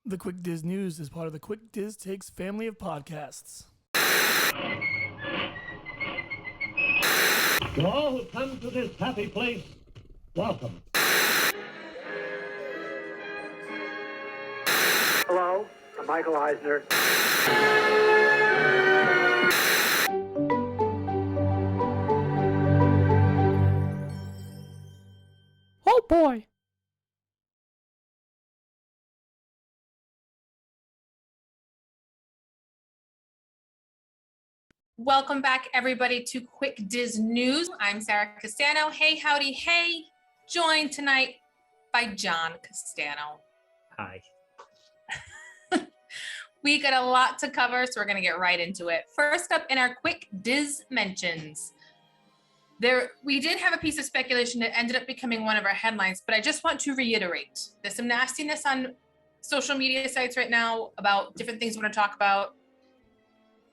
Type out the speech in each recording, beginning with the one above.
The Quick Diz News is part of the Quick Diz Takes family of podcasts. To all who come to this happy place, welcome. Hello, I'm Michael Eisner. Oh boy! Welcome back, everybody, to Quick Diz News. I'm Sarah Castano. Hey, howdy, hey. Joined tonight by John Castano. Hi. We got a lot to cover, so we're going to get right into it. First up in our Quick Diz mentions, we did have a piece of speculation that ended up becoming one of our headlines, but I just want to reiterate. There's some nastiness on social media sites right now about different things we want to talk about.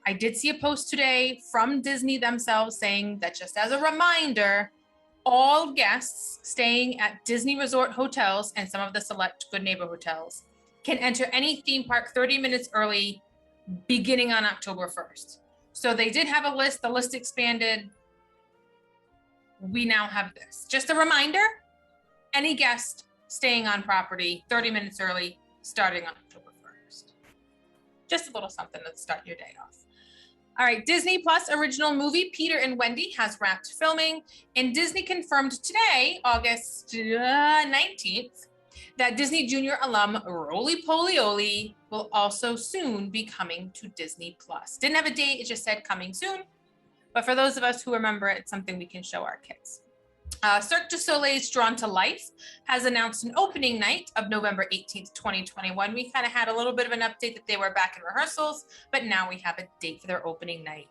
I did see a post today from Disney themselves saying that, just as a reminder, all guests staying at Disney Resort hotels and some of the select Good Neighbor hotels can enter any theme park 30 minutes early beginning on October 1st. So they did have a list. The list expanded. We now have this. Just a reminder, any guest staying on property 30 minutes early starting on October 1st. Just a little something to start your day off. All right, Disney Plus original movie Peter and Wendy has wrapped filming, and Disney confirmed today, August 19th, that Disney Junior alum Roly Poly Oly will also soon be coming to Disney Plus. Didn't have a date, it just said coming soon. But for those of us who remember it, it's something we can show our kids. Cirque du Soleil's Drawn to Life has announced an opening night of November 18th, 2021. We kind of had a little bit of an update that they were back in rehearsals, but now we have a date for their opening night.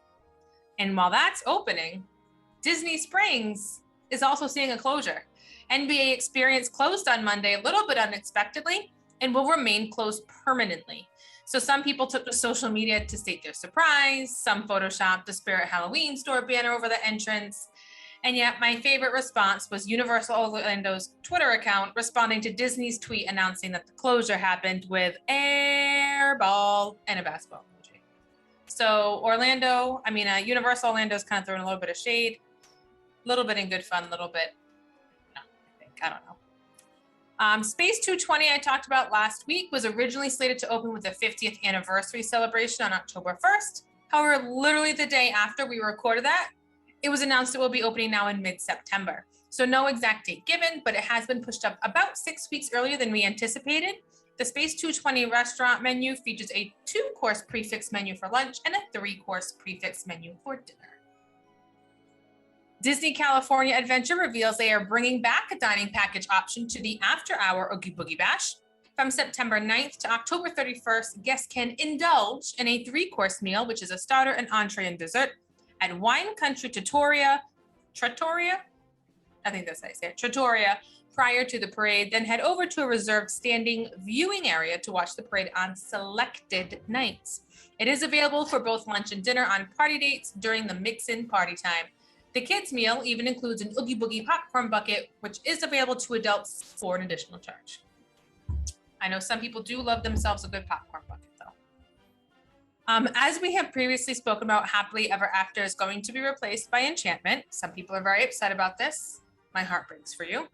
And while that's opening, Disney Springs is also seeing a closure. NBA Experience closed on Monday a little bit unexpectedly and will remain closed permanently. So some people took to social media to state their surprise. Some photoshopped the Spirit Halloween store banner over the entrance. And yet my favorite response was Universal Orlando's Twitter account responding to Disney's tweet announcing that the closure happened with air ball and a basketball emoji. So Universal Orlando's kind of throwing a little bit of shade, a little bit in good fun, a little bit, I don't know. Space 220 I talked about last week was originally slated to open with the 50th anniversary celebration on October 1st. However, literally the day after we recorded that, it was announced it will be opening now in mid-September. So no exact date given, but it has been pushed up about 6 weeks earlier than we anticipated. The Space 220 restaurant menu features a 2-course prefix menu for lunch and a 3-course prefix menu for dinner. Disney California Adventure reveals they are bringing back a dining package option to the after-hour Oogie Boogie Bash. From September 9th to October 31st, guests can indulge in a 3-course meal, which is a starter, an entree, and dessert, at Wine Country Trattoria, I think that's how I say it, Trattoria, prior to the parade, then head over to a reserved standing viewing area to watch the parade on selected nights. It is available for both lunch and dinner on party dates during the mix-in party time. The kids' meal even includes an Oogie Boogie popcorn bucket, which is available to adults for an additional charge. I know some people do love themselves a good popcorn bucket, though. As we have previously spoken about, Happily Ever After is going to be replaced by Enchantment. Some people are very upset about this. My heart breaks for you.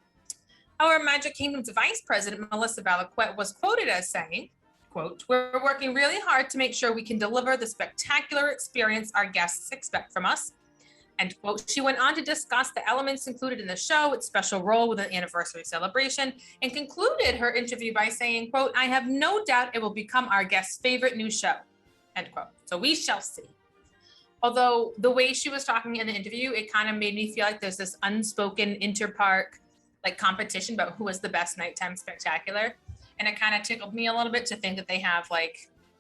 However, Magic Kingdom's Vice President, Melissa Valaquette, was quoted as saying, quote, "We're working really hard to make sure we can deliver the spectacular experience our guests expect from us." End quote. She went on to discuss the elements included in the show, its special role with an anniversary celebration, and concluded her interview by saying, quote, "I have no doubt it will become our guests' favorite new show." End quote. So we shall see. Although the way she was talking in the interview, it kind of made me feel like there's this unspoken interpark competition about who was the best nighttime spectacular. And it kind of tickled me a little bit to think that they have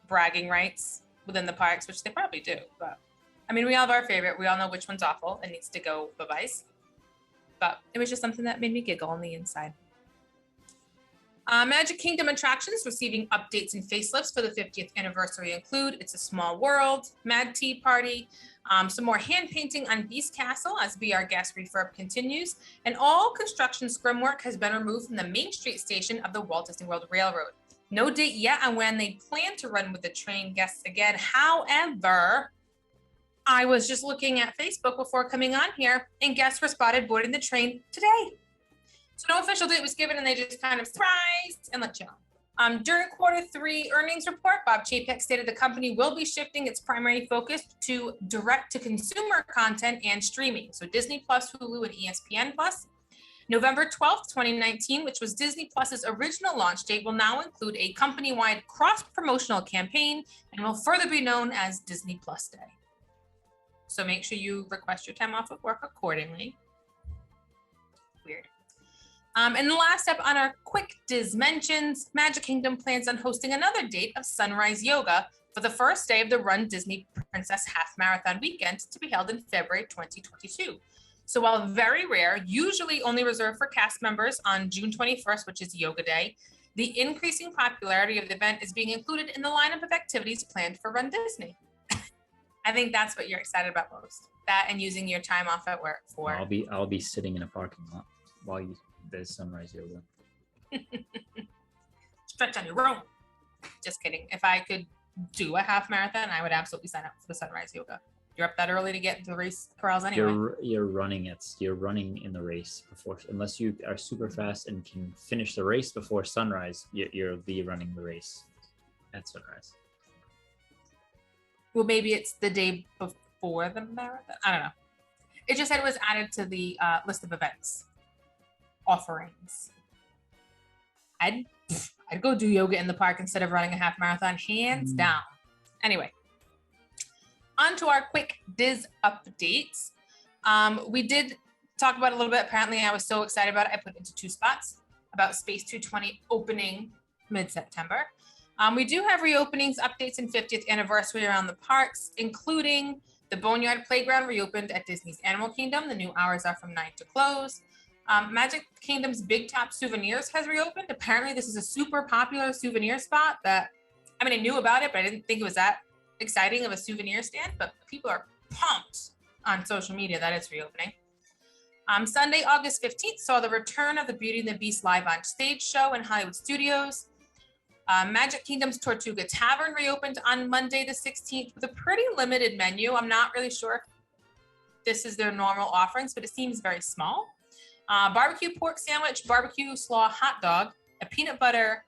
bragging rights within the parks, which they probably do. But I mean, we all have our favorite. We all know which one's awful and needs to go bye-byes. But it was just something that made me giggle on the inside. Magic Kingdom attractions receiving updates and facelifts for the 50th anniversary include It's a Small World, Mad Tea Party, some more hand painting on Beast Castle as Be Our Guest refurb continues, and all construction scrim work has been removed from the Main Street station of the Walt Disney World Railroad. No date yet on when they plan to run with the train guests again. However, I was just looking at Facebook before coming on here, and guests were spotted boarding the train today. So no official date was given, and they just kind of surprised and let you know. During Q3 earnings report, Bob Chapek stated the company will be shifting its primary focus to direct-to-consumer content and streaming. So Disney Plus, Hulu, and ESPN Plus. November 12th, 2019, which was Disney Plus's original launch date, will now include a company-wide cross-promotional campaign and will further be known as Disney Plus Day. So make sure you request your time off of work accordingly. Weird. And the last step on our quick Diz mentions, Magic Kingdom plans on hosting another date of Sunrise Yoga for the first day of the Run Disney Princess Half Marathon weekend to be held in February 2022. So while very rare, usually only reserved for cast members on June 21st, which is Yoga Day, the increasing popularity of the event is being included in the lineup of activities planned for Run Disney. I think that's what you're excited about most. That and using your time off at work for. I'll be sitting in a parking lot while there's Sunrise Yoga. Stretch on your own. Just kidding. If I could do a half marathon, I would absolutely sign up for the Sunrise Yoga. You're up that early to get into the race corrals anyway. You're running in the race before, unless you are super fast and can finish the race before sunrise. You'll be running the race at sunrise. Well, maybe it's the day before the marathon. I don't know. It just said it was added to the list of events offerings. I'd go do yoga in the park instead of running a half marathon, hands down. Anyway, on to our quick Diz updates. We did talk about it a little bit. Apparently, I was so excited about it, I put it into 2 spots about Space 220 opening mid-September. We do have reopenings, updates, and 50th anniversary around the parks, including the Boneyard Playground reopened at Disney's Animal Kingdom. The new hours are from 9 to close. Magic Kingdom's Big Top Souvenirs has reopened. Apparently, this is a super popular souvenir spot that, I knew about it, but I didn't think it was that exciting of a souvenir stand, but people are pumped on social media that it's reopening. Sunday, August 15th saw the return of the Beauty and the Beast live on stage show in Hollywood Studios. Magic Kingdom's Tortuga Tavern reopened on Monday the 16th with a pretty limited menu. I'm not really sure if this is their normal offerings, but it seems very small. Barbecue pork sandwich, barbecue slaw hot dog, a peanut butter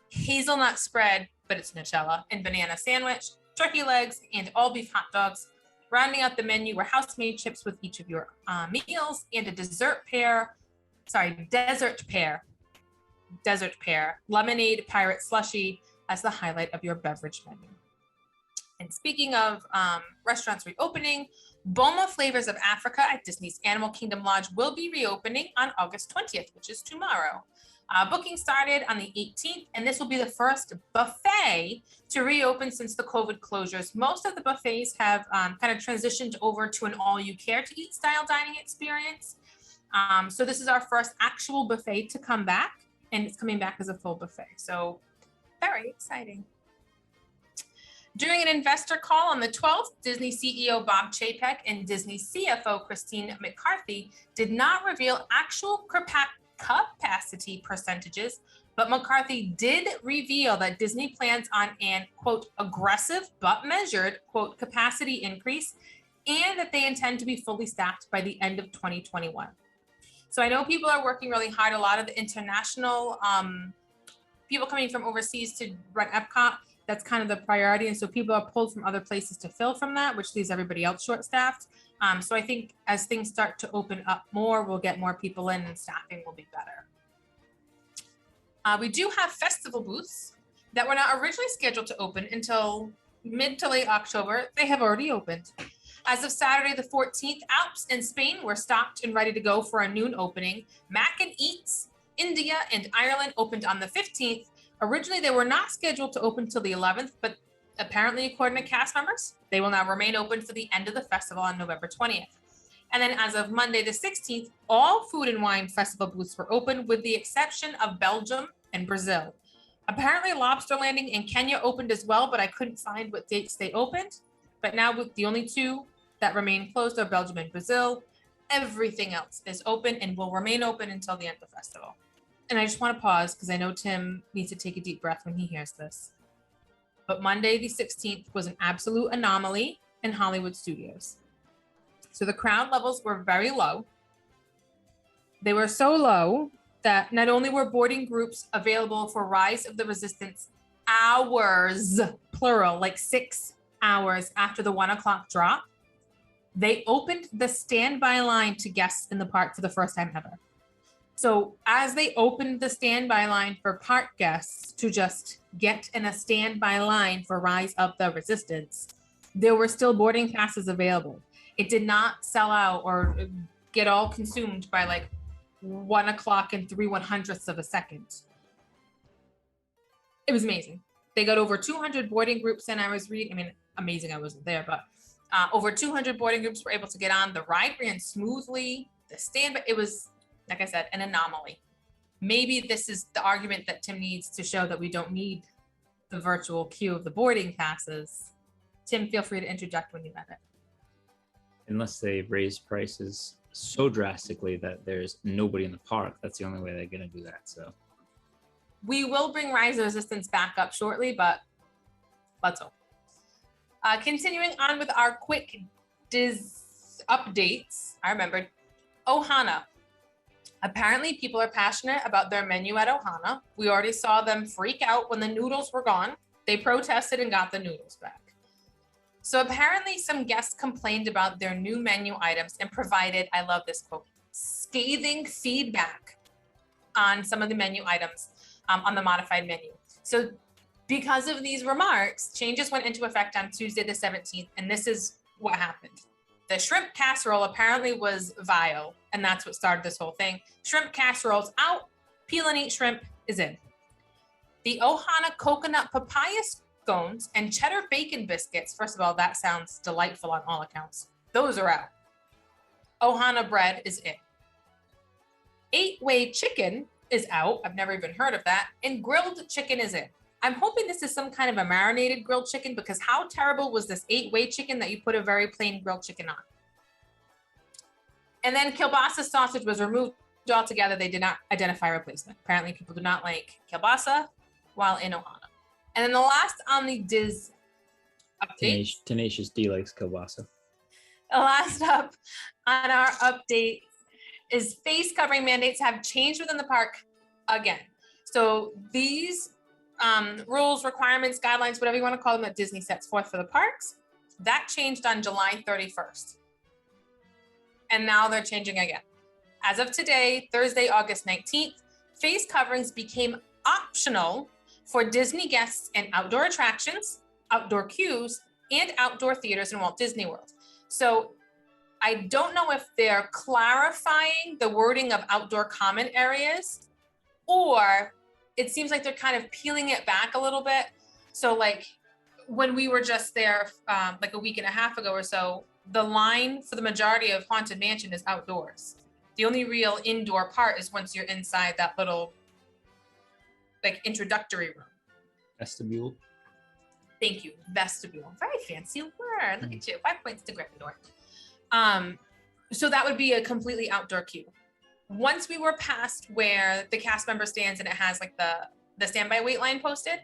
hazelnut spread, but it's Nutella, and banana sandwich, turkey legs, and all beef hot dogs. Rounding out the menu were house-made chips with each of your meals and a dessert pair, lemonade pirate slushie as the highlight of your beverage menu. And speaking of restaurants reopening, Boma Flavors of Africa at Disney's Animal Kingdom Lodge will be reopening on August 20th, which is tomorrow. Booking started on the 18th, and this will be the first buffet to reopen since the COVID closures. Most of the buffets have kind of transitioned over to an all-you-care-to-eat style dining experience. So this is our first actual buffet to come back, and it's coming back as a full buffet. So very exciting. During an investor call on the 12th, Disney CEO Bob Chapek and Disney CFO Christine McCarthy did not reveal actual capacity percentages, but McCarthy did reveal that Disney plans on an, quote, aggressive but measured, quote, capacity increase, and that they intend to be fully staffed by the end of 2021. So I know people are working really hard. A lot of the international people coming from overseas to run Epcot, that's kind of the priority. And so people are pulled from other places to fill from that, which leaves everybody else short-staffed. So I think as things start to open up more, we'll get more people in and staffing will be better. We do have festival booths that were not originally scheduled to open until mid to late October. They have already opened. As of Saturday the 14th, Alps in Spain were stocked and ready to go for a noon opening. Mac and Eats, India and Ireland opened on the 15th. Originally, they were not scheduled to open till the 11th, but apparently, according to cast members, they will now remain open for the end of the festival on November 20th. And then as of Monday the 16th, all food and wine festival booths were open with the exception of Belgium and Brazil. Apparently, Lobster Landing in Kenya opened as well, but I couldn't find what dates they opened. But now with the only 2 that remain closed are Belgium and Brazil. Everything else is open and will remain open until the end of the festival. and I just want to pause because I know Tim needs to take a deep breath when he hears this. But Monday the 16th was an absolute anomaly in Hollywood studios. So the crowd levels were very low. They were so low that not only were boarding groups available for Rise of the Resistance hours, plural, like 6 hours after the 1 o'clock drop, they opened the standby line to guests in the park for the first time ever. So as they opened the standby line for park guests to just get in a standby line for Rise of the Resistance, there were still boarding passes available. It did not sell out or get all consumed by like 1 o'clock and 3/100ths of a second. It was amazing. They got over 200 boarding groups in. I was reading, I mean, amazing, I wasn't there, but over 200 boarding groups were able to get on. The ride ran smoothly. The standby, it was, like I said, an anomaly. Maybe this is the argument that Tim needs to show that we don't need the virtual queue of the boarding passes. Tim, feel free to interject when you edit. Unless they raise prices so drastically that there's nobody in the park, that's the only way they're going to do that. So we will bring Rise of Resistance back up shortly, but let's hope. Continuing on with our quick updates, I remembered Ohana. Apparently, people are passionate about their menu at Ohana. We already saw them freak out when the noodles were gone. They protested and got the noodles back. So apparently, some guests complained about their new menu items and provided, I love this quote, scathing feedback on some of the menu items on the modified menu. So because of these remarks, changes went into effect on Tuesday the 17th, and this is what happened. The shrimp casserole apparently was vile, and that's what started this whole thing. Shrimp casserole's out, peel and eat shrimp is in. The Ohana coconut papaya scones and cheddar bacon biscuits, first of all, that sounds delightful on all accounts. Those are out. Ohana bread is in. 8-way chicken is out. I've never even heard of that. And grilled chicken is in. I'm hoping this is some kind of a marinated grilled chicken, because how terrible was this 8-way chicken that you put a very plain grilled chicken on? And then kielbasa sausage was removed altogether. They did not identify a replacement. Apparently people do not like kielbasa while in Ohana. And then the last on the Diz update. Tenacious D likes kielbasa. The last up on our update is face covering mandates have changed within the park again. So these rules, requirements, guidelines, whatever you want to call them, that Disney sets forth for the parks, that changed on July 31st. And now they're changing again. As of today, Thursday, August 19th, face coverings became optional for Disney guests in outdoor attractions, outdoor queues, and outdoor theaters in Walt Disney World. So I don't know if they're clarifying the wording of outdoor common areas, or it seems like they're kind of peeling it back a little bit. So like when we were just there like a week and a half ago or so, the line for the majority of Haunted Mansion is outdoors. The only real indoor part is once you're inside that little like introductory room. Vestibule. Thank you, vestibule. Very fancy word. Look at you. 5 points to Gryffindor. So that would be a completely outdoor queue. Once we were past where the cast member stands and it has like the standby wait line posted,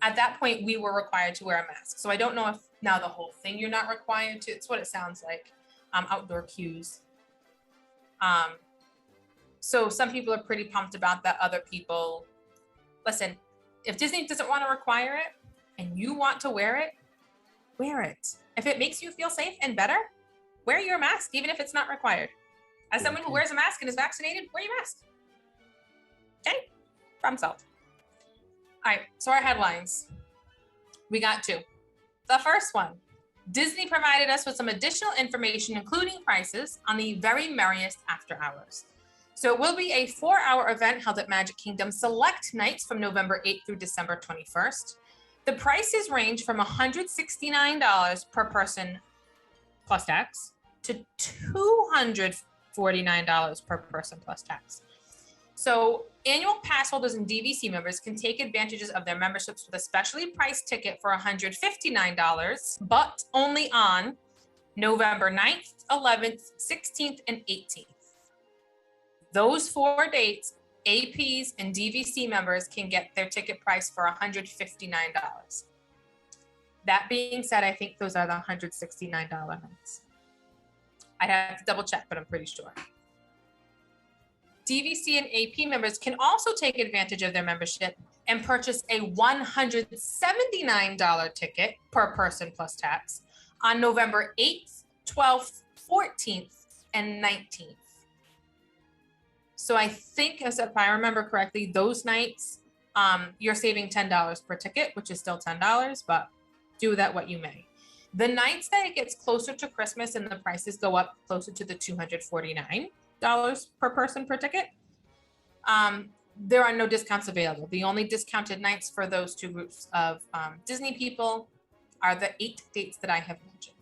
at that point we were required to wear a mask. So I don't know if now the whole thing you're not required to. It's what it sounds like. Outdoor queues. So some people are pretty pumped about that. Other people, listen, if Disney doesn't want to require it and you want to wear it, wear it. If it makes you feel safe and better, wear your mask, even if it's not required. As someone who wears a mask and is vaccinated, wear your mask. Okay? Problem solved. All right, so our headlines. We got two. The first one, Disney provided us with some additional information, including prices, on the Very Merriest After Hours. So it will be a 4-hour event held at Magic Kingdom select nights from November 8th through December 21st. The prices range from $169 per person plus tax to $249 per person plus tax. So annual pass holders and DVC members can take advantages of their memberships with a specially priced ticket for $159, but only on November 9th, 11th, 16th, and 18th. Those 4 dates APs and DVC members can get their ticket price for $159. That being said, I think those are the $169 nights. I'd have to double check, but I'm pretty sure. DVC and AP members can also take advantage of their membership and purchase a $179 ticket per person plus tax on November 8th, 12th, 14th, and 19th. So I think, as if I remember correctly, those nights, you're saving $10 per ticket, which is still $10, but do that what you may. The nights that it gets closer to Christmas and the prices go up closer to the $249 per person per ticket, there are no discounts available. The only discounted nights for those two groups of Disney people are the 8 dates that I have mentioned.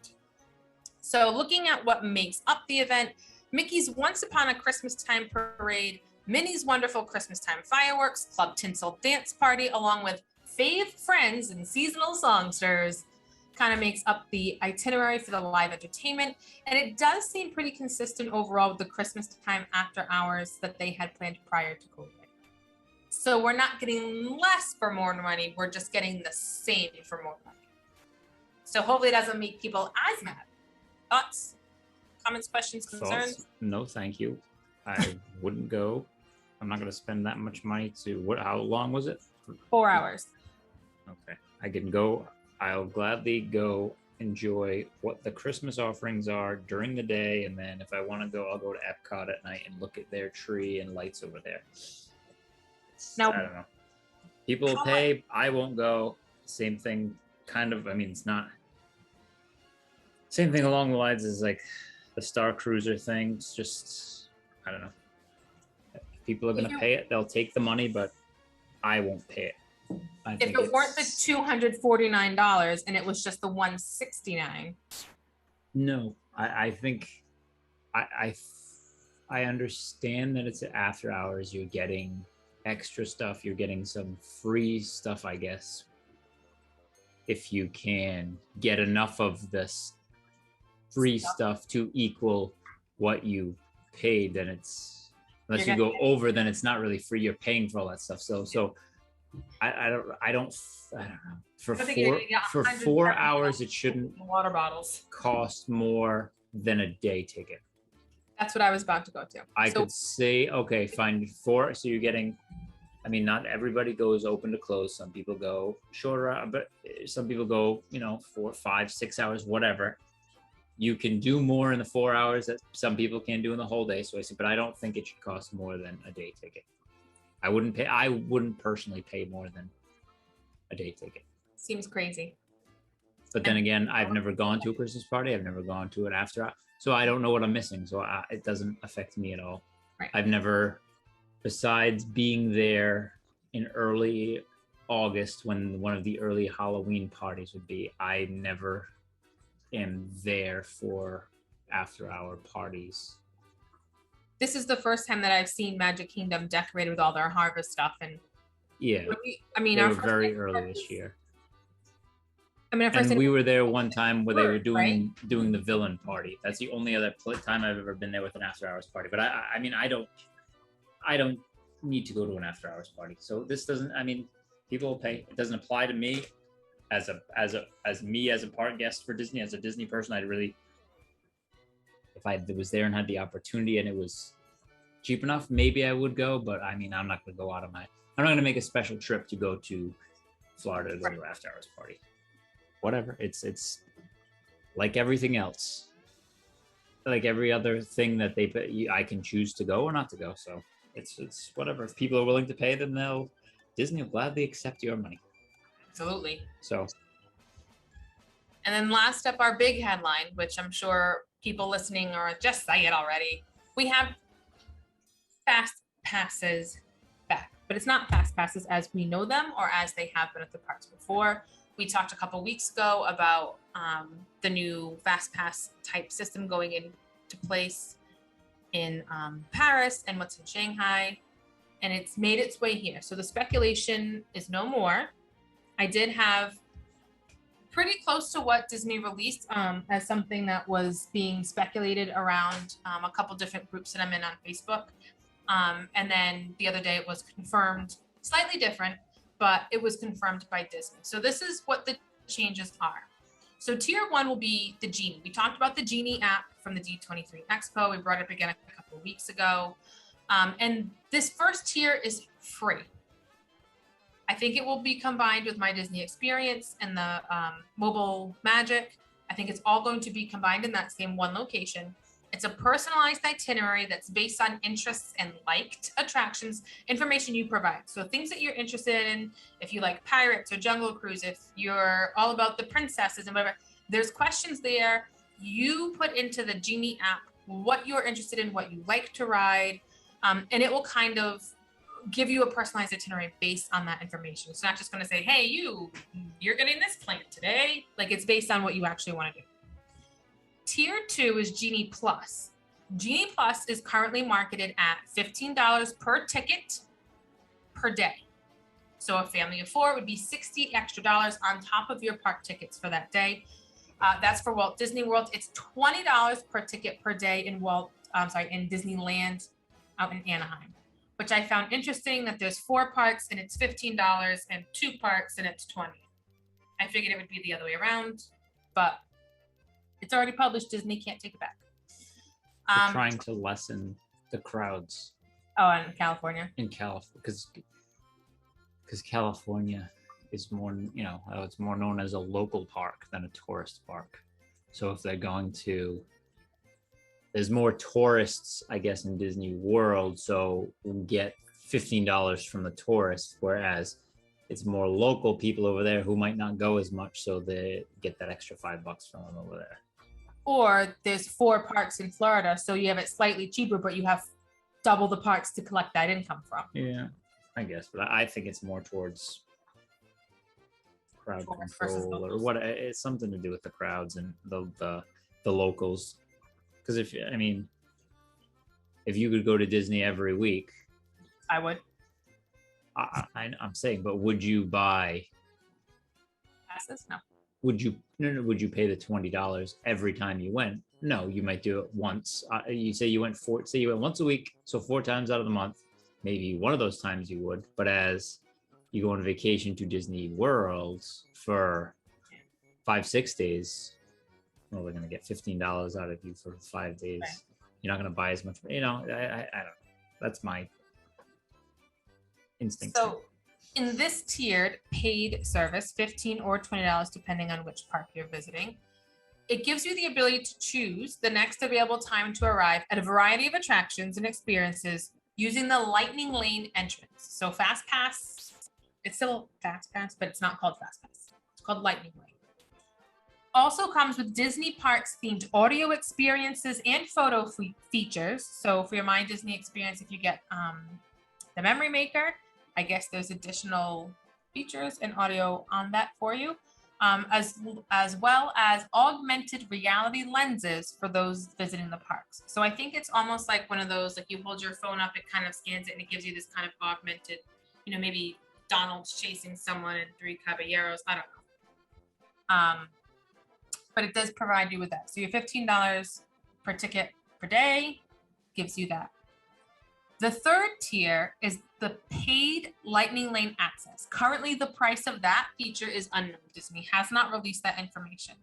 So looking at what makes up the event, Mickey's Once Upon a Christmas Time Parade, Minnie's Wonderful Christmas Time Fireworks, Club Tinsel Dance Party, along with Fave Friends and seasonal songsters, kind of makes up the itinerary for the live entertainment. And it does seem pretty consistent overall with the Christmas time after hours that they had planned prior to COVID. So we're not getting less for more money, we're just getting the same for more money. So hopefully it doesn't make people as mad. Thoughts, comments, questions, concerns? Thoughts? No, thank you. I wouldn't go. I'm not going to spend that much money to how long was it? 4 hours. Okay, I can go. I'll gladly go enjoy what the Christmas offerings are during the day, and then if I want to go, I'll go to Epcot at night and look at their tree and lights over there. Now, I don't know. People will pay. I won't go. Same thing, kind of. I mean, it's not. Same thing along the lines as like the Star Cruiser thing. It's just, I don't know. If people are going to pay it, they'll take the money, but I won't pay it. If it weren't the $249 and it was just the $169. No, I think I understand that it's after hours. You're getting extra stuff. You're getting some free stuff, I guess. If you can get enough of this free stuff to equal what you paid, then it's, unless you go over, then it's not really free. You're paying for all that stuff. So I don't know. For 4 hours, it shouldn't water bottles cost more than a day ticket. That's what I was about to go to. I could say, okay, fine, 4. So you're getting, I mean, not everybody goes open to close. Some people go shorter, but some people go, 4, 5, 6 hours, whatever. You can do more in the 4 hours that some people can do in the whole day. So I said, but I don't think it should cost more than a day ticket. I wouldn't personally pay more than a day ticket. Seems crazy. But then again, I've never gone to a Christmas party. I've never gone to it after. So I don't know what I'm missing. So it doesn't affect me at all. Right. I've never, besides being there in early August when one of the early Halloween parties would be, I never am there for after hour parties. This is the first time that I've seen Magic Kingdom decorated with all their harvest stuff, and yeah, they were very early this year. And we were there one time where they were doing the villain party. That's the only other time I've ever been there with an after hours party. But I mean, I don't need to go to an after hours party. So this doesn't. I mean, people will pay. It doesn't apply to me as a park guest for Disney, as a Disney person. If I was there and had the opportunity and it was cheap enough, maybe I would go. But I mean, I'm not going to go I'm not going to make a special trip to go to Florida to go to an after hours party. Whatever. It's like everything else. Like every other thing that I can choose to go or not to go. So it's whatever. If people are willing to pay, then Disney will gladly accept your money. Absolutely. So. And then last up, our big headline, which I'm sure people listening or just say it already. We have fast passes back, but it's not fast passes as we know them or as they have been at the parks before. We talked a couple weeks ago about the new fast pass type system going into place in Paris and what's in Shanghai, and it's made its way here. So the speculation is no more. I did have pretty close to what Disney released as something that was being speculated around a couple different groups that I'm in on Facebook. And then the other day it was confirmed, slightly different, but it was confirmed by Disney. So this is what the changes are. So tier 1 will be the Genie. We talked about the Genie app from the D23 Expo. We brought it up again a couple of weeks ago. And this first tier is free. I think it will be combined with My Disney Experience and the Mobile Magic. I think it's all going to be combined in that same one location. It's a personalized itinerary that's based on interests and liked attractions, information you provide. So things that you're interested in, if you like pirates or Jungle Cruise, if you're all about the princesses and whatever, there's questions there. You put into the Genie app what you're interested in, what you like to ride, and it will kind of give you a personalized itinerary based on that information. It's not just going to say, hey, you're getting this plan today. Like, it's based on what you actually want to do. Tier 2 is Genie Plus. Genie Plus is currently marketed at $15 per ticket per day. So a family of 4 would be $60 extra on top of your park tickets for that day. That's for Walt Disney World. It's $20 per ticket per day in Disneyland out in Anaheim, which I found interesting that there's 4 parks and it's $15 and 2 parks and it's $20. I figured it would be the other way around, but it's already published. Disney can't take it back. They're trying to lessen the crowds. Oh, in California? In California, because California is more, it's more known as a local park than a tourist park. So if they're going to, there's more tourists, I guess, in Disney World, so we'll get $15 from the tourists, whereas it's more local people over there who might not go as much, so they get that extra $5 from them over there. Or there's 4 parks in Florida, so you have it slightly cheaper, but you have double the parks to collect that income from. Yeah, I guess, but I think it's more towards crowd control or what. It's something to do with the crowds and the locals. Because if you could go to Disney every week, I would. I'm saying, but would you buy Passes? No. Would you pay the $20 every time you went? No, you might do it once. You say you went once a week, so 4 times out of the month. Maybe one of those times you would, but as you go on vacation to Disney World for 5-6 days, well, they're gonna get $15 out of you for 5 days. Right. You're not gonna buy as much. I don't know. That's my instinct. So in this tiered paid service, $15 or $20, depending on which park you're visiting, it gives you the ability to choose the next available time to arrive at a variety of attractions and experiences using the Lightning Lane entrance. So Fast Pass, it's still Fast Pass, but it's not called Fast Pass. It's called Lightning Lane. Also comes with Disney Parks themed audio experiences and photo features. So for your My Disney experience, if you get the Memory Maker, I guess there's additional features and audio on that for you, as well as augmented reality lenses for those visiting the parks. So I think it's almost like one of those, like you hold your phone up, it kind of scans it and it gives you this kind of augmented, maybe Donald's chasing someone in 3 Caballeros, I don't know. But it does provide you with that. So your $15 per ticket per day gives you that. The third tier is the paid Lightning Lane access. Currently, the price of that feature is unknown. Disney has not released that information.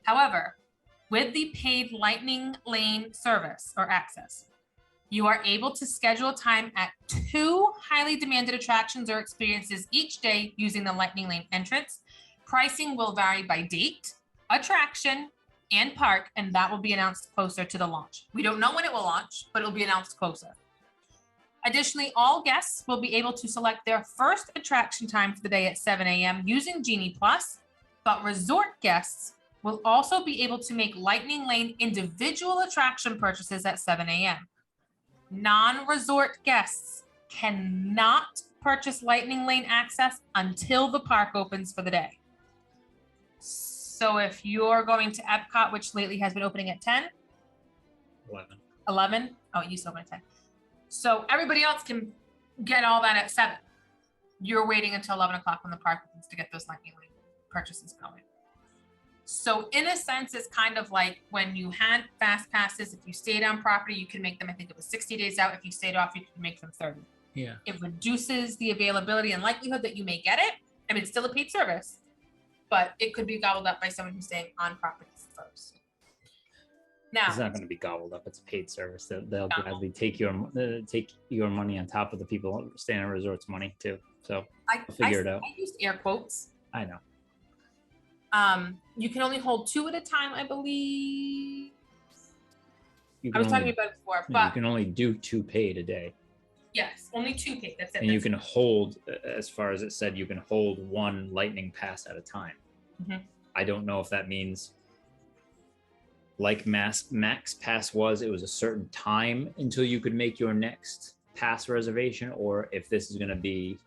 However, with the paid Lightning Lane service or access, you are able to schedule time at 2 highly demanded attractions or experiences each day using the Lightning Lane entrance. Pricing will vary by date, attraction, and park, and that will be announced closer to the launch. We don't know when it will launch, but it will be announced closer. Additionally, all guests will be able to select their first attraction time for the day at 7 a.m. using Genie Plus, but resort guests will also be able to make Lightning Lane individual attraction purchases at 7 a.m. Non-resort guests cannot purchase Lightning Lane access until the park opens for the day. So if you're going to Epcot, which lately has been opening at 10? 11? Oh, it used to open at 10. So everybody else can get all that at 7. You're waiting until 11 o'clock when the park opens to get those Lightning Lane purchases going. So in a sense, it's kind of like when you had fast passes, if you stayed on property, you could make them, I think it was 60 days out. If you stayed off, you could make them 30. Yeah. It reduces the availability and likelihood that you may get it. I mean, it's still a paid service, but it could be gobbled up by someone who's staying on property first. Now, It's not going to be gobbled up. It's a paid service. They'll gladly take your money on top of the people staying at resorts' money too. So figure it out. I used air quotes. I know. You can only hold 2 at a time, I believe. You I was can talking only, about it before, you but can only do 2 paid a day. yes, only 2 paid. That's it. And you can hold, as far as it said, you can hold 1 lightning pass at a time. Mhm. I don't know if that means like max pass was, it was a certain time until you could make your next pass reservation, or if this is going to be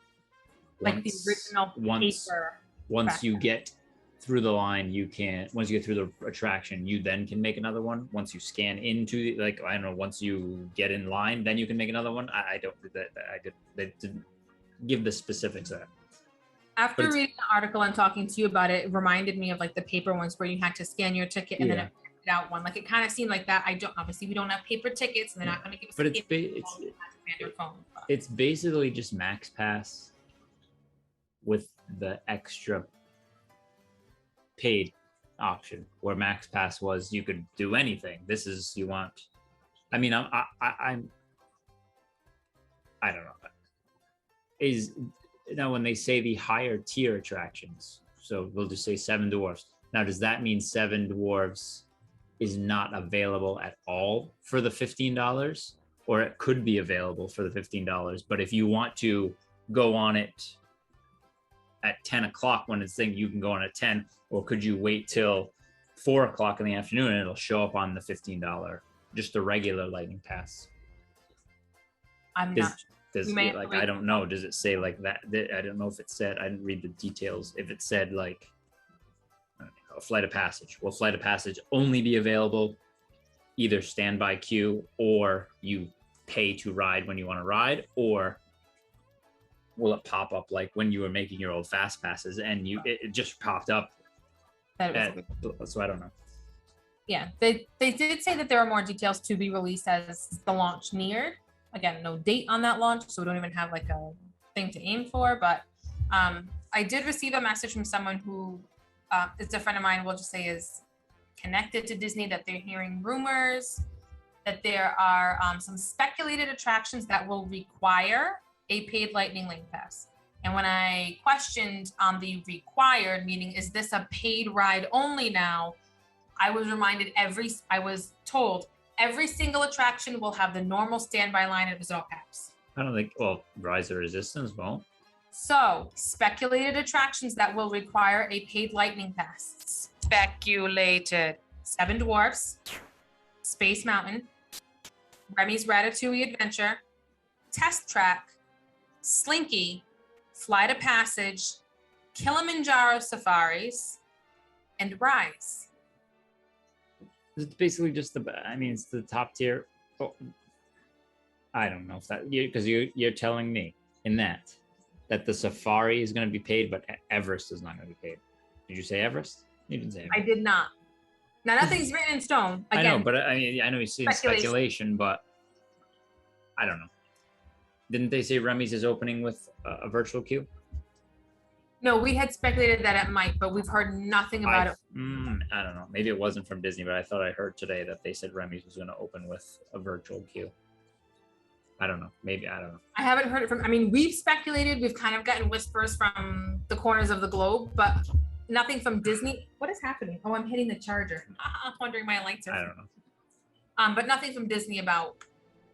like the original paper. Once you get through the line, once you get through the attraction, you then can make another one. Once you scan into I don't know, once you get in line, then you can make another one. I don't, they didn't give the specifics of that. After reading the article and talking to you about it, it reminded me of like the paper ones where you had to scan your ticket and then it printed out one. Like it kind of seemed like that. Obviously we don't have paper tickets and they're not going to give us But a paper. it's basically just Max Pass with the extra paid option, where Max Pass was you could do anything. This is you want. I mean, I don't know. Is now when they say the higher tier attractions, so we'll just say 7 Dwarfs. Now, does that mean 7 Dwarfs is not available at all for the $15, or it could be available for the $15? But if you want to go on it at 10 o'clock when it's thing, you can go on at 10, or could you wait till 4 o'clock in the afternoon and it'll show up on the $15, just a regular lightning pass? I'm not. I don't know. Does it say like that? I don't know if it said. I didn't read the details. If it said like a flight of passage, will flight of passage only be available either standby queue, or you pay to ride when you want to ride, or will it pop up like when you were making your old fast passes and it just popped up? So I don't know. Yeah, they did say that there are more details to be released as the launch neared. Again, no date on that launch, so we don't even have like a thing to aim for. But I did receive a message from someone who is a friend of mine, we'll just say is connected to Disney, that they're hearing rumors that there are some speculated attractions that will require a paid Lightning Lane Pass. And when I questioned on the required, meaning is this a paid ride only now, I was told every single attraction will have the normal standby line at Resort Caps. I don't think, Rise of Resistance won't. So, speculated attractions that will require a paid Lightning Pass. Speculated. 7 Dwarfs, Space Mountain, Remy's Ratatouille Adventure, Test Track, Slinky, Flight of Passage, Kilimanjaro Safaris, and Rise. It's basically just it's the top tier. I don't know if that, because you're telling me in that the Safari is going to be paid, but Everest is not going to be paid. Did you say Everest? You didn't say Everest. I did not. Now, nothing's written in stone. Again, I know, but I know you see speculation, but I don't know. Didn't they say Remy's is opening with a virtual queue? No, we had speculated that it might, but we've heard nothing about it. I don't know. Maybe it wasn't from Disney, but I thought I heard today that they said Remy's was going to open with a virtual queue. I don't know. Maybe, I don't know. I haven't heard it from, we've speculated. We've kind of gotten whispers from the corners of the globe, but nothing from Disney. What is happening? Oh, I'm hitting the charger. I'm wondering why lights are. I don't know. But nothing from Disney about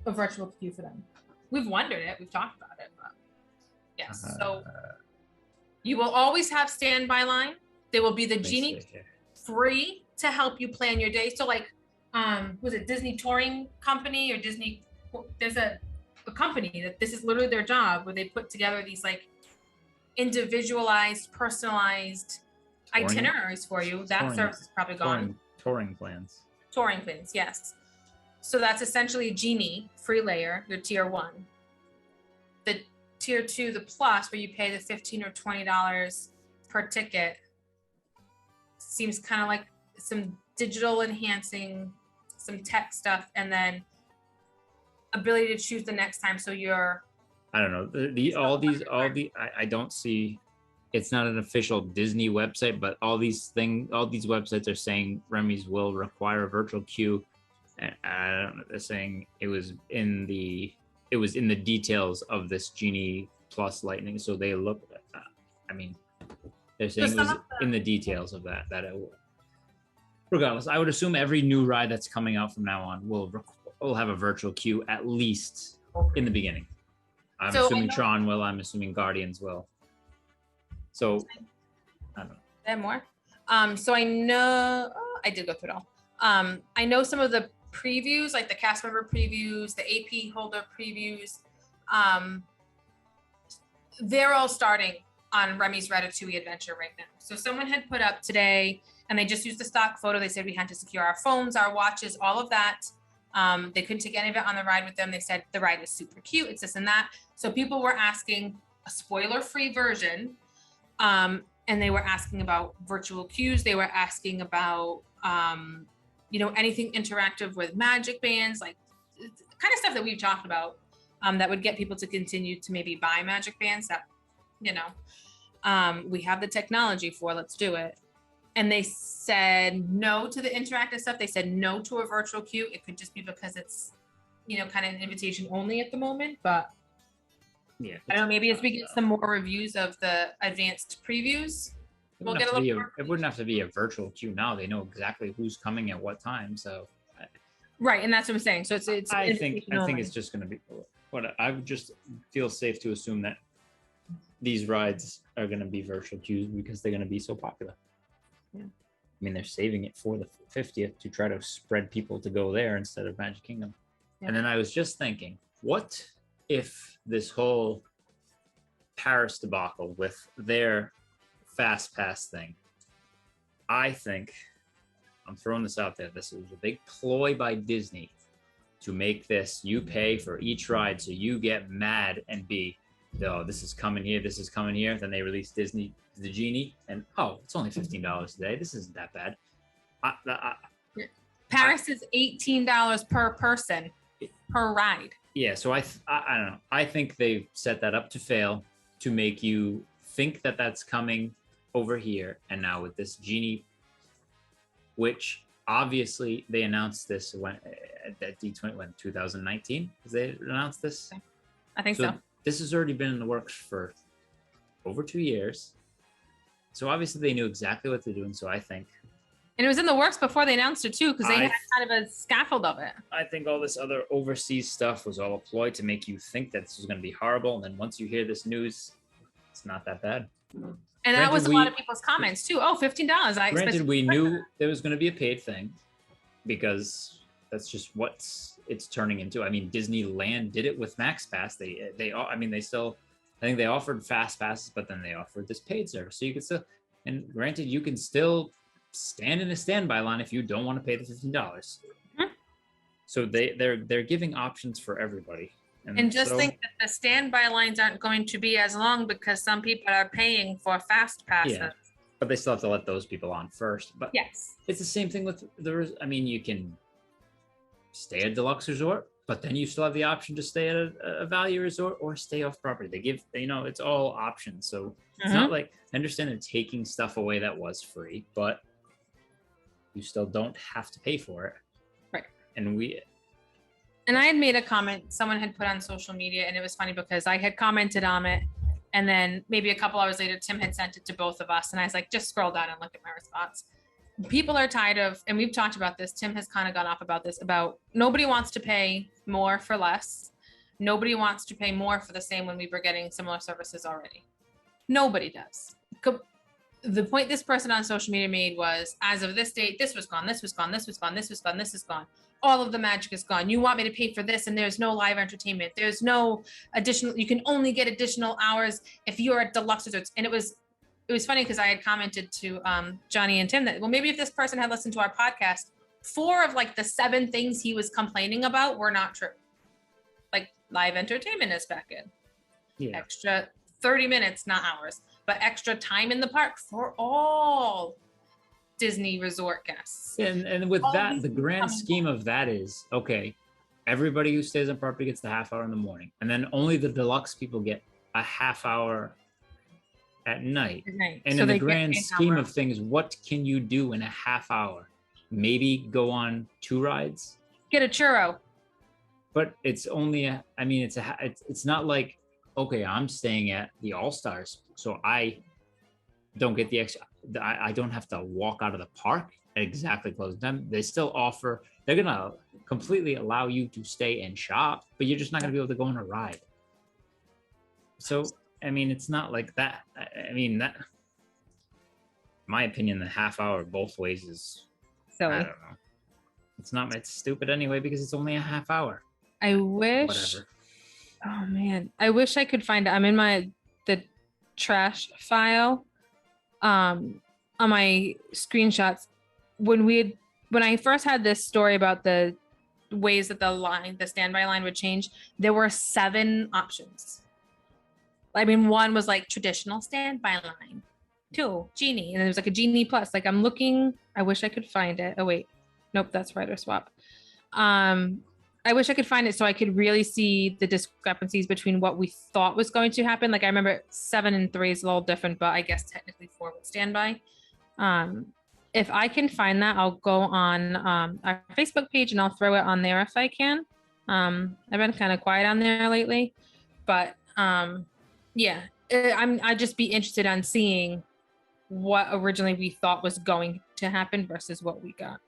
a virtual queue for them. We've wondered it. We've talked about it, but yes. So you will always have standby line. There will be the Genie free to help you plan your day. So like, was it Disney Touring Company or Disney? There's a company that this is literally their job, where they put together these like individualized, personalized itineraries for you. That service is probably gone. Touring plans. Touring plans, yes. So that's essentially a Genie free layer, your tier 1. The tier 2, the plus, where you pay the $15 or $20 per ticket, seems kind of like some digital enhancing, some tech stuff, and then ability to choose the next time. So you're, I don't know. I don't see. It's not an official Disney website, but all these websites are saying Remy's will require a virtual queue, and I don't know. They're saying it was in the details of this Genie Plus Lightning. So they look. I mean, they're saying it was in the details of that it will. Regardless, I would assume every new ride that's coming out from now on will have a virtual queue at least in the beginning. I'm assuming Tron will. I'm assuming Guardians will. So, I don't know. And more. So I know I did go through it all. I know some of the previews, like the cast member previews, the AP holder previews. They're all starting on Remy's Ratatouille adventure right now. So someone had put up today, and they just used the stock photo. They said we had to secure our phones, our watches, all of that. They couldn't take any of it on the ride with them. They said the ride was super cute. It's this and that. So people were asking a spoiler-free version. And they were asking about virtual queues. They were asking about, anything interactive with magic bands, like kind of stuff that we've talked about, that would get people to continue to maybe buy magic bands that, we have the technology for, let's do it. And they said no to the interactive stuff. They said no to a virtual queue. It could just be because it's, kind of an invitation only at the moment, but yeah, I don't know, maybe as we get some more reviews of the advanced previews, we'll get a little more. It wouldn't have to be a virtual queue now. They know exactly who's coming at what time. So right, and that's what I'm saying. So it's I think it's just going to be what I would just feel safe to assume that these rides are going to be virtual queues because they're going to be so popular. Yeah. I mean, they're saving it for the 50th to try to spread people to go there instead of Magic Kingdom. Yeah. And then I was just thinking, what if this whole Paris debacle with their fast pass thing, I think, I'm throwing this out there, this is a big ploy by Disney to make this, you pay for each ride, so you get mad and be, oh, this is coming here, this is coming here. Then they release the Genie, and it's only $15 today. This isn't that bad. Paris is $18 per person per ride. Yeah, so I don't know. I think they've set that up to fail to make you think that that's coming over here. And now with this Genie, which obviously they announced this at D20 when 2019. Did they announce this? I think so. This has already been in the works for over 2 years. So obviously they knew exactly what they're doing. So I think. And it was in the works before they announced it too, because they had kind of a scaffold of it. I think all this other overseas stuff was all a ploy to make you think that this was going to be horrible. And then once you hear this news, it's not that bad. And that was a lot of people's comments too. Oh, $15. Granted, we knew there was going to be a paid thing because that's just what it's turning into. I mean, Disneyland did it with Max Pass. I think they offered fast passes, but then they offered this paid service. So you could still, and granted, you can still stand in a standby line if you don't want to pay the $15. Mm-hmm. So they're giving options for everybody. And just think that the standby lines aren't going to be as long because some people are paying for fast passes. Yeah, but they still have to let those people on first. But yes, it's the same thing with you can stay at Deluxe Resort, but then you still have the option to stay at a value resort or stay off property. They give, it's all options. So it's not like, I understand they're taking stuff away that was free, but you still don't have to pay for it. Right. And I had made a comment someone had put on social media, and it was funny because I had commented on it, and then maybe a couple hours later, Tim had sent it to both of us, and I was like, just scroll down and look at my response. People are tired of, and we've talked about this, Tim has kind of gone off about this, about nobody wants to pay more for less. Nobody wants to pay more for the same when we were getting similar services already. Nobody does. The point this person on social media made was, as of this date, this was gone, this was gone, this was gone, this was gone, this is gone. All of the magic is gone. You want me to pay for this, and there's no live entertainment. There's no additional, you can only get additional hours if you're at Deluxe Resorts. And it was funny because I had commented to Johnny and Tim that, well, maybe if this person had listened to our podcast, 4 of like the 7 things he was complaining about were not true. Like live entertainment is back in. Yeah. Extra 30 minutes, not hours, but extra time in the park for all. Disney resort guests. And with All that, these the things grand coming scheme of that is okay. Everybody who stays on property gets the half hour in the morning, and then only the deluxe people get a half hour at night. Right. And So in the they get grand an scheme hour. of things, what can you do in a half hour? Maybe go on 2 rides, Get a churro. but it's only it's not like, okay, I'm staying at the All Stars, so I don't get the extra. I don't have to walk out of the park at exactly close time. They still offer. They're gonna completely allow you to stay and shop, but you're just not gonna be able to go on a ride. So I mean, it's not like that. I mean that. In my opinion, the half hour both ways is. I Silly. don't know. It's not. It's stupid anyway because it's only a half hour. I wish. Whatever. Oh man, I wish I could find it. I'm in the trash file on my screenshots when I first had this story about the ways that the standby line would change. There were 7 options. I mean, one was like traditional standby line, 2 Genie, and there was like a Genie Plus. Like I'm looking, I wish I could find it. Oh wait, nope, that's Rider Swap. I wish I could find it so I could really see the discrepancies between what we thought was going to happen. Like I remember 7 and 3 is a little different, but I guess technically 4 would standby. If I can find that, I'll go on our Facebook page and I'll throw it on there if I can. I've been kind of quiet on there lately, but yeah, I'd just be interested on seeing what originally we thought was going to happen versus what we got.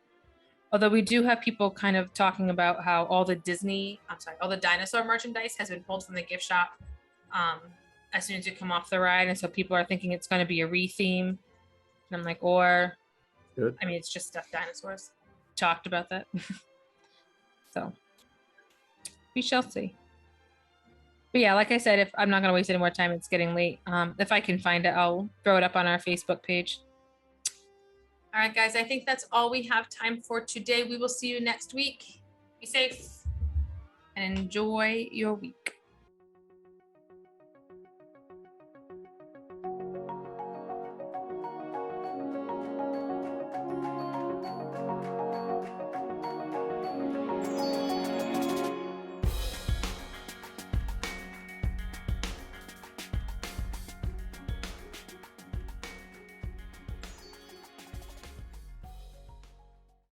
Although we do have people kind of talking about how all the dinosaur merchandise has been pulled from the gift shop as soon as you come off the ride. And so people are thinking it's going to be a re-theme. And I'm like, or, Good. I mean, it's just stuffed dinosaurs. Talked about that. So we shall see. But yeah, like I said, if I'm not going to waste any more time, it's getting late. If I can find it, I'll throw it up on our Facebook page. All right, guys, I think that's all we have time for today. We will see you next week. Be safe and enjoy your week.